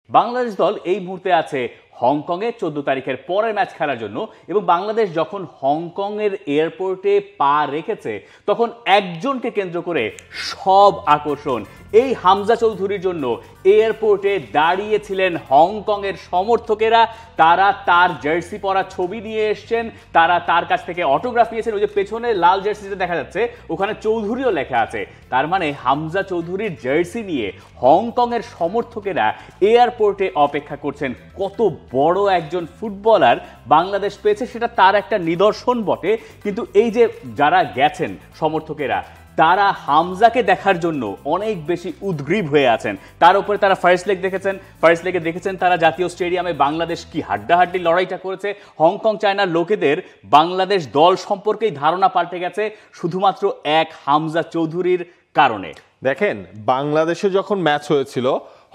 বাংলাদেশ দল এই মুহূর্তে আছে হংকংয়ে 14 তারিখের পরের ম্যাচ খেলার জন্য, এবং বাংলাদেশ যখন হংকংয়ের এয়ারপোর্টে পা রেখেছে তখন একজনকে কেন্দ্র করে সব আকর্ষণ। এই হামজা চৌধুরীর জন্য এয়ারপোর্টে দাঁড়িয়েছিলেন হংকংয়ের সমর্থকেরা। তারা তার জার্সি পরা ছবি নিয়ে এসছেন, তারা তার কাছ থেকে অটোগ্রাফ নিয়েছেন। ওই যে পেছনে লাল জার্সিতে দেখা যাচ্ছে ওখানে চৌধুরীও লেখা আছে, তার মানে হামজা চৌধুরীর জার্সি নিয়ে হংকংয়ের সমর্থকেরা এয়ারপোর্টে অপেক্ষা করছেন। কত বড় একজন ফুটবলার বাংলাদেশ পেয়েছে সেটা তার একটা নিদর্শন বটে। কিন্তু এই যে যারা গেছেন সমর্থকেরা, তারা হামজাকে দেখার জন্য অনেক বেশি উদ্গ্রীব হয়ে আছেন। তার উপরে তারা ফার্স্ট লেগ দেখেছেন তারা জাতীয় স্টেডিয়ামে বাংলাদেশ কি হাড্ডাহাড্ডি লড়াইটা করেছে। হংকং চায়নার লোকেদের বাংলাদেশ দল সম্পর্কেই ধারণা পাল্টে গেছে শুধুমাত্র এক হামজা চৌধুরীর কারণে। দেখেন, বাংলাদেশে যখন ম্যাচ হয়েছিল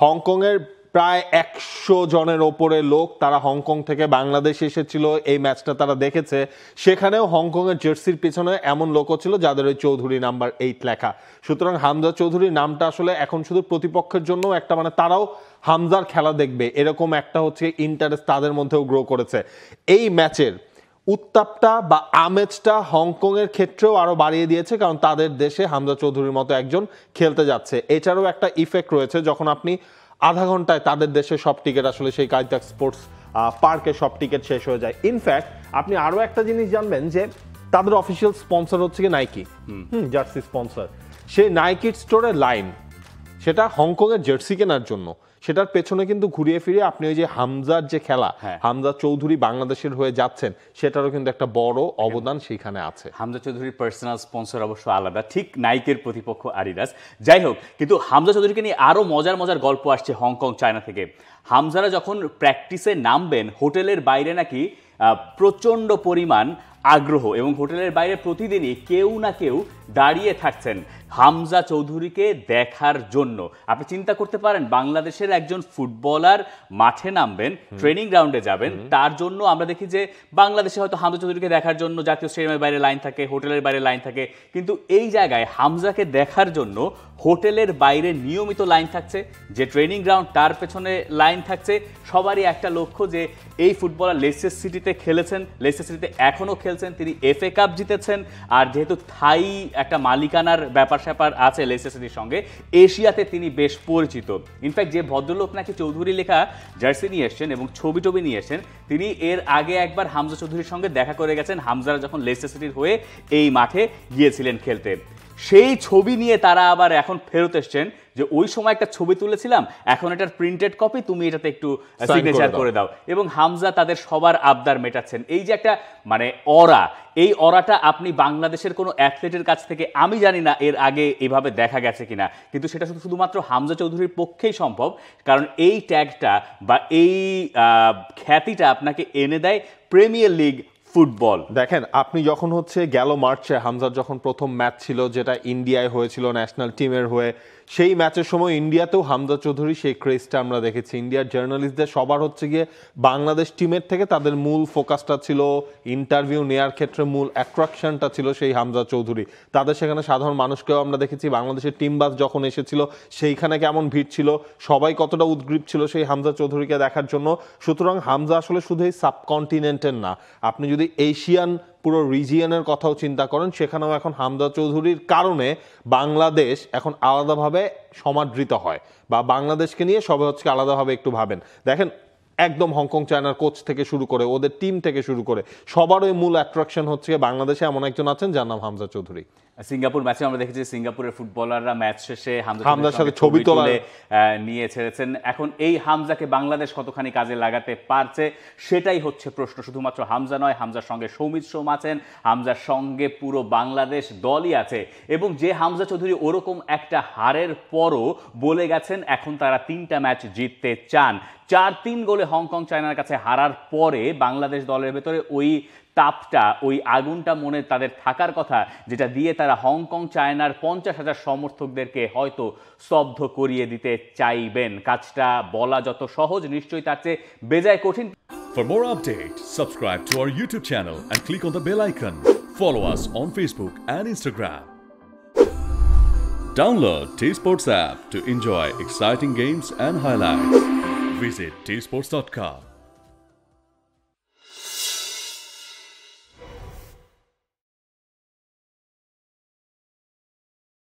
হংকংয়ের প্রায় 100 জনের ওপরে লোক তারা হংকং থেকে বাংলাদেশে এসেছিল, এই ম্যাচটা তারা দেখেছে। সেখানেও হংকংয়ের জার্সির পিছনে এমন লোকও ছিল যাদের ওই চৌধুরী নাম্বার 8 লেখা। সুতরাং হামজা চৌধুরীর নামটা আসলে এখন শুধু প্রতিপক্ষের জন্য একটা, মানে তারাও হামজার খেলা দেখবে এরকম একটা হচ্ছে ইন্টারেস্ট তাদের মধ্যেও গ্রো করেছে। এই ম্যাচের উত্তাপটা বা আমেজটা হংকংয়ের ক্ষেত্রেও আরো বাড়িয়ে দিয়েছে, কারণ তাদের দেশে হামজা চৌধুরীর মতো একজন খেলতে যাচ্ছে। এটারও একটা ইফেক্ট রয়েছে, যখন আপনি আধা ঘন্টায় তাদের দেশে সব টিকিট আসলে সেই কাইতাক স্পোর্টস পার্কে সব টিকিট শেষ হয়ে যায়। ইনফ্যাক্ট আপনি আরো একটা জিনিস জানবেন যে তাদের অফিসিয়াল স্পন্সর হচ্ছে কি নাইকি, জার্সি স্পন্সর। সেই নাইকির স্টোরের লাইন, সেটা হংকংয়ের জার্সি কেনার জন্য, সেটার পেছনে কিন্তু ঘুরিয়ে ফিরিয়ে আপনি ওই যে হামজার যে খেলা, হামজা চৌধুরী বাংলাদেশের হয়ে যাচ্ছেন, সেটারও কিন্তু একটা বড় অবদান সেখানে আছে। হামজা চৌধুরীর পার্সোনাল স্পন্সর অবশ্য আলাদা, ঠিক নাইকের প্রতিপক্ষ আডিডাস। যাই হোক, কিন্তু হামজা চৌধুরীকে নিয়ে আরো মজার গল্প আসছে হংকং চায়না থেকে। হামজারা যখন প্র্যাকটিসে নামবেন হোটেলের বাইরে নাকি প্রচন্ড পরিমাণ আগ্রহ, এবং হোটেলের বাইরে প্রতিদিনই কেউ না কেউ দাঁড়িয়ে থাকছেন হামজা চৌধুরীকে দেখার জন্য। আপনি চিন্তা করতে পারেন, বাংলাদেশের একজন ফুটবলার মাঠে নামবেন, ট্রেনিং গ্রাউন্ডে যাবেন, তার জন্য আমরা দেখি যে বাংলাদেশে হয়তো হামজা চৌধুরীকে দেখার জন্য জাতীয় স্টেডিয়ামের বাইরে লাইন থাকে, হোটেলের বাইরে লাইন থাকে, কিন্তু এই জায়গায় হামজাকে দেখার জন্য হোটেলের বাইরে নিয়মিত লাইন থাকছে, যে ট্রেনিং গ্রাউন্ড তার পেছনে লাইন থাকছে। সবারই একটা লক্ষ্য যে এই ফুটবলার লেস্টার সিটিতে খেলেছেন, লেস্টার সিটিতে এখনও খেলছেন, তিনি FA কাপ জিতেছেন। আর যেহেতু থাই একটা মালিকানার ব্যাপার স্যাপার আছে লেস্টার সিটির সঙ্গে, এশিয়াতে তিনি বেশ পরিচিত। ইনফ্যাক্ট যে ভদ্রলোক নাকি চৌধুরী লেখা জার্সি নিয়ে এসছেন এবং ছবি টবি নিয়ে এসছেন, তিনি এর আগে একবার হামজা চৌধুরীর সঙ্গে দেখা করে গেছেন হামজারা যখন লেস্টার সিটির হয়ে এই মাঠে গিয়েছিলেন খেলতে। সেই ছবি নিয়ে তারা আবার এখন ফেরত এসছেন যে ওই সময় একটা ছবি তুলেছিলাম, এখন এটার প্রিন্টেড কপি, তুমি এটাতে একটু সিগনেচার করে দাও। এবং হামজা তাদের সবার আবদার মেটাচ্ছেন। এই যে একটা মানে অরা, এই অরাটা আপনি বাংলাদেশের কোনো অ্যাথলেটের কাছ থেকে, আমি জানি না এর আগে এভাবে দেখা গেছে কিনা, কিন্তু সেটা শুধুমাত্র হামজা চৌধুরীর পক্ষেই সম্ভব, কারণ এই ট্যাগটা বা এই খ্যাতিটা আপনাকে এনে দেয় প্রিমিয়ার লিগ ফুটবল। দেখেন, আপনি যখন হচ্ছে গেল মার্চে হামজার যখন প্রথম ম্যাচ ছিল যেটা ইন্ডিয়ায় হয়েছিল ন্যাশনাল টিমের হয়ে, সেই ম্যাচের সময় ইন্ডিয়াতেও হামজা চৌধুরী সেই ক্রেজটা আমরা দেখেছি। ইন্ডিয়ার জার্নালিস্টদের সবার হচ্ছে গিয়ে বাংলাদেশ টিমের থেকে তাদের মূল ফোকাসটা ছিল ইন্টারভিউ নেওয়ার ক্ষেত্রে, মূল অ্যাট্রাকশনটা ছিল সেই হামজা চৌধুরী। তাদের সেখানে সাধারণ মানুষকেও আমরা দেখেছি, বাংলাদেশের টিম বাস যখন এসেছিল সেইখানে কেমন ভিড় ছিল, সবাই কতটা উদ্গ্রীব ছিল সেই হামজা চৌধুরীকে দেখার জন্য। সুতরাং হামজা আসলে শুধু এই সাবকন্টিনেন্টের না, আপনি যদি এশিয়ান পুরো রিজিয়নের কথাও চিন্তা করেন, সেখানেও এখন হামজা চৌধুরীর কারণে বাংলাদেশ এখন আলাদাভাবে সমাদৃত হয়, বা বাংলাদেশকে নিয়ে সবাই হচ্ছে আলাদাভাবে একটু ভাবেন। দেখেন, একদম হংকং চায়নার কোচ থেকে শুরু করে ওদের টিম থেকে শুরু করে সবারই মূল অ্যাট্রাকশন হচ্ছে বাংলাদেশে এমন একজন আছেন যার নাম হামজা চৌধুরী। সিঙ্গাপুর ম্যাচে আমরা দেখেছি সিঙ্গাপুরের ফুটবলাররা ম্যাচ শেষে হামজার সাথে ছবি তুলে নিয়ে ছেড়েছেন। এখন এই হামজাকে বাংলাদেশ কতখানি কাজে লাগাতে পারছে সেটাই হচ্ছে প্রশ্ন। শুধুমাত্র হামজা নয়, হামজার সঙ্গে সৌমিত সোম আছেন, হামজার সঙ্গে পুরো বাংলাদেশ দলই আছে। এবং যে হামজা চৌধুরী ওরকম একটা হারের পরও বলে গেছেন এখন তারা 3টা ম্যাচ জিততে চান। 4-3 গোলে হংকং চায়নার কাছে হারার পরে বাংলাদেশ দলের ভেতরে ওই তাপটা, ওই আগুনটা মনে তাদের থাকার কথা, যেটা দিয়ে তারা হংকং চায়নার 50,000 সমর্থকদেরকে হয়তো স্তব্ধ করিয়ে দিতে চাইবেন। কাজটা বলা যত সহজ, নিশ্চয়ই তার চেয়ে বেজায় কঠিন। For more updates, subscribe to our YouTube channel and click on the bell icon. Follow us on Facebook and Instagram. Download T-Sports app to enjoy exciting games and highlights. Visit tsports.com.